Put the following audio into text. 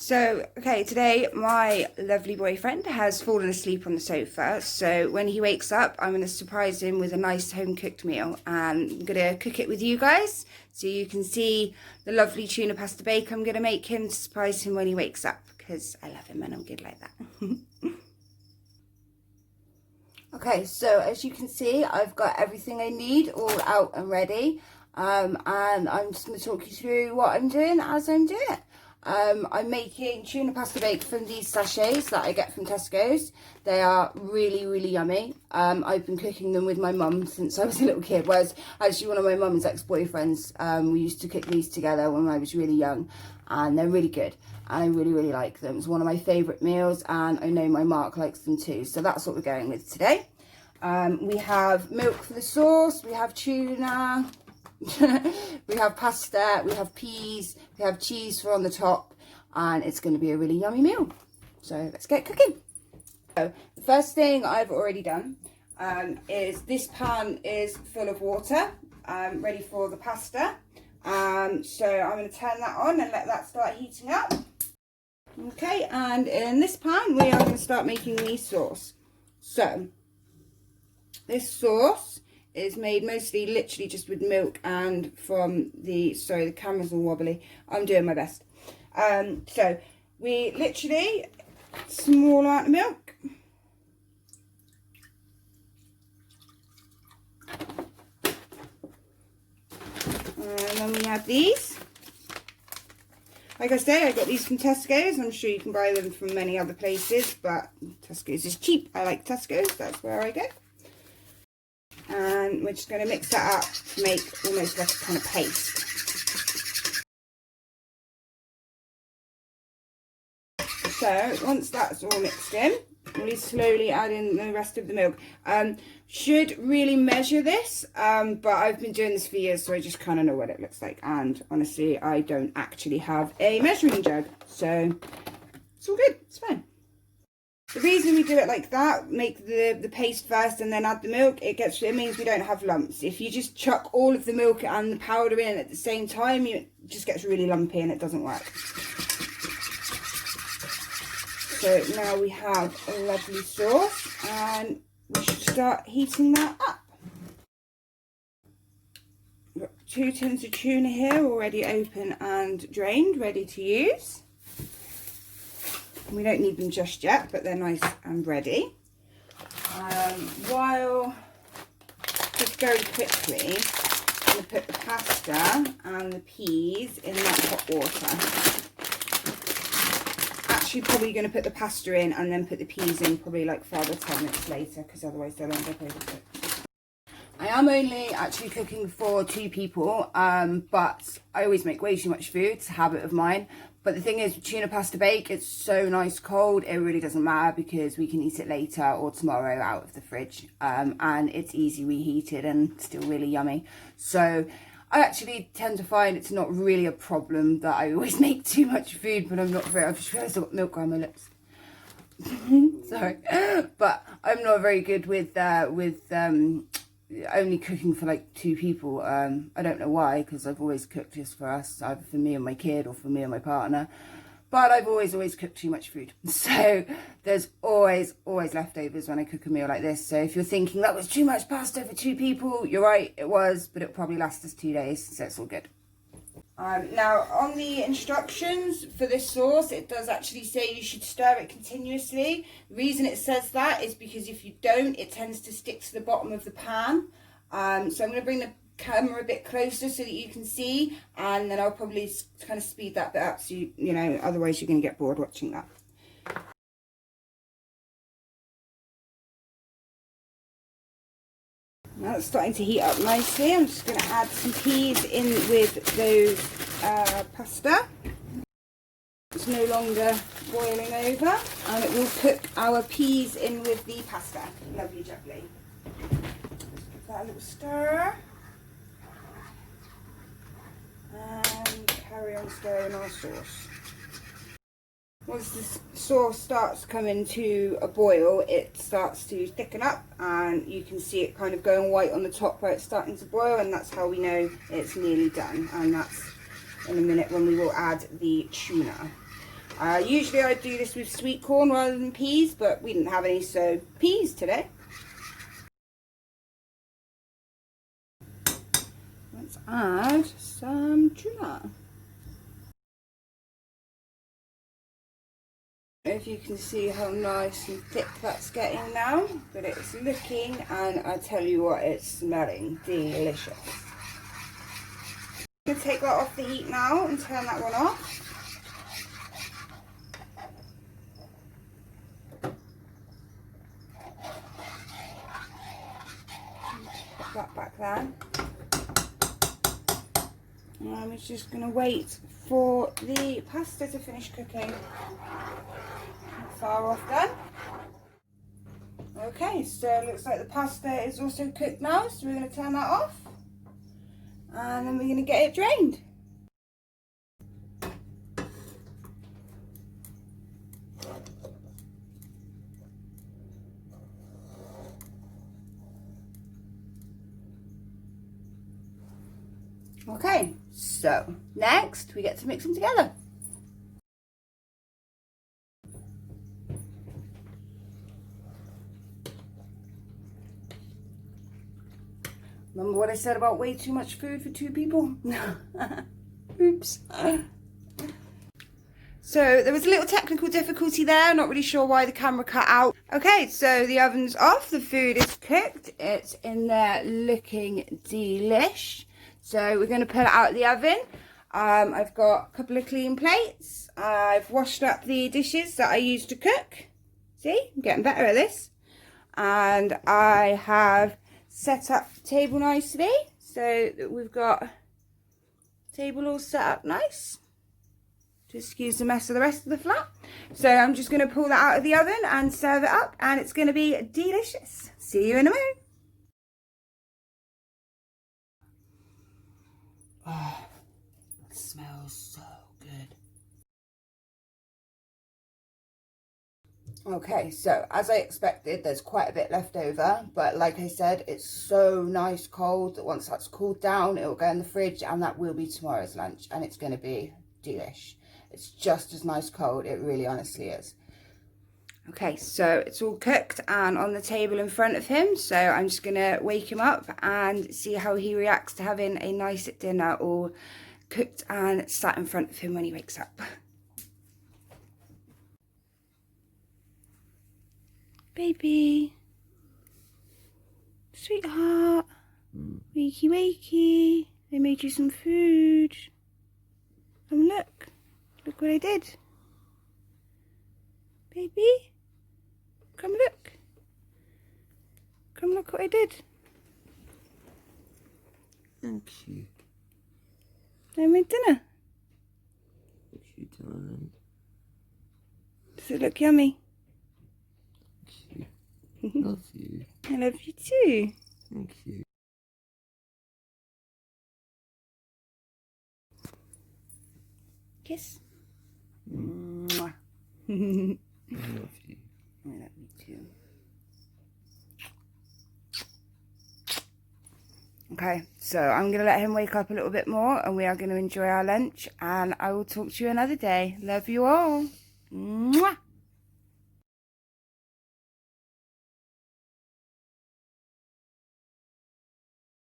So, okay, today my lovely boyfriend has fallen asleep on the sofa. So when he wakes up, I'm going to surprise him with a nice home-cooked meal. And I'm going to cook it with you guys so you can see the lovely tuna pasta bake I'm going to make him to surprise him when he wakes up. Because I love him and I'm good like that. Okay, so as you can see, I've got everything I need all out and ready. And I'm just going to talk you through what I'm doing as I'm doing it. I'm making tuna pasta bake from these sachets that I get from Tesco's. They are really, really yummy. I've been cooking them with my mum since I was a little kid. Whereas actually one of my mum's ex-boyfriends, we used to cook these together when I was really young. And they're really good. And I really, really like them. It's one of my favourite meals. And I know my Marc likes them too. So that's what we're going with today. We have milk for the sauce. We have tuna. We have pasta, we have peas, we have cheese for on the top, and it's going to be a really yummy meal. So let's get cooking. So the first thing I've already done is this pan is full of water, ready for the pasta. So I'm going to turn that on and let that start heating up. Okay, and in this pan we are going to start making the sauce. So this sauce is made mostly literally just with milk and from the, sorry, the camera's all wobbly. I'm doing my best. So we literally, small amount of milk. And then we have these. Like I say, I got these from Tesco's. I'm sure you can buy them from many other places, but Tesco's is cheap. I like Tesco's, that's where I go. And we're just going to mix that up to make almost like a kind of paste. So once that's all mixed in, we slowly add in the rest of the milk. Should really measure this, but I've been doing this for years, so I just kind of know what it looks like. And honestly, I don't actually have a measuring jug, so it's all good. It's fine. The reason we do it like that, make the paste first and then add the milk, it means we don't have lumps. If you just chuck all of the milk and the powder in at the same time, it just gets really lumpy and it doesn't work. So now we have a lovely sauce and we should start heating that up. We've got 2 tins of tuna here already open and drained, ready to use. We don't need them just yet, but they're nice and ready. While, just very quickly, I'm going to put the pasta and the peas in that hot water. Actually, probably going to put the pasta in and then put the peas in probably like 5 or 10 minutes later, because otherwise they'll end up overcooked. I am only actually cooking for 2 people, but I always make way too much food. It's a habit of mine. But the thing is, with tuna pasta bake, it's so nice cold, it really doesn't matter because we can eat it later or tomorrow out of the fridge. And it's easy reheated and still really yummy. So I actually tend to find it's not really a problem that I always make too much food, but I'm not very, I've just realised I've got milk around my lips. Sorry. But I'm not very good with only cooking for like 2 people. I don't know why, because I've always cooked just for us, either for me and my kid or for me and my partner, but I've always cooked too much food, so there's always leftovers when I cook a meal like this. So if you're thinking that was too much pasta for 2 people, you're right, it was, but it'll probably last us 2 days, so it's all good. Now on the instructions for this sauce, it does actually say you should stir it continuously. The reason it says that is because if you don't, it tends to stick to the bottom of the pan. So I'm going to bring the camera a bit closer so that you can see, and then I'll probably kind of speed that bit up so you know, otherwise you're going to get bored watching that. Now it's starting to heat up nicely. I'm just going to add some peas in with those pasta. It's no longer boiling over, and it will cook our peas in with the pasta. Lovely jubbly. Give that a little stir. And carry on stirring our sauce. Once the sauce starts coming to a boil, it starts to thicken up and you can see it kind of going white on the top where it's starting to boil, and that's how we know it's nearly done. And that's in a minute when we will add the tuna. Usually I do this with sweet corn rather than peas, but we didn't have any, so peas today. Let's add some tuna. If you can see how nice and thick that's getting now, but it's looking, and I tell you what, it's smelling delicious. I'm going to take that off the heat now and turn that one off. Put that back there. And I'm just going to wait for the pasta to finish cooking. Far off done. Okay, so it looks like the pasta is also cooked now, so we're going to turn that off. And then we're going to get it drained. Okay, so next we get to mix them together. Remember what I said about way too much food for 2 people? Oops. So there was a little technical difficulty there, not really sure why the camera cut out. Okay, so the oven's off, the food is cooked, it's in there looking delish. So we're going to pull it out of the oven. I've got a couple of clean plates. I've washed up the dishes that I used to cook. See, I'm getting better at this. And I have set up the table nicely, so that we've got the table all set up nice. Just excuse the mess of the rest of the flat. So I'm just going to pull that out of the oven and serve it up, and it's going to be delicious. See you in a minute. Oh, it smells so good. Okay, so as I expected, there's quite a bit left over, but like I said, it's so nice cold that once that's cooled down, it will go in the fridge, and that will be tomorrow's lunch, and it's going to be delish. It's just as nice cold, it really honestly is. Okay, so it's all cooked and on the table in front of him, so I'm just going to wake him up and see how he reacts to having a nice dinner all cooked and sat in front of him when he wakes up. Baby, sweetheart, wakey wakey, I made you some food. And look what I did. Baby, come look what I did. Thank you. I made dinner. Thank you, darling. Does it look yummy? Love you. I love you too. Thank you. Kiss. Mwah. I I love you. love you too. Okay, so I'm going to let him wake up a little bit more, and we are going to enjoy our lunch, and I will talk to you another day. Love you all. Mwah.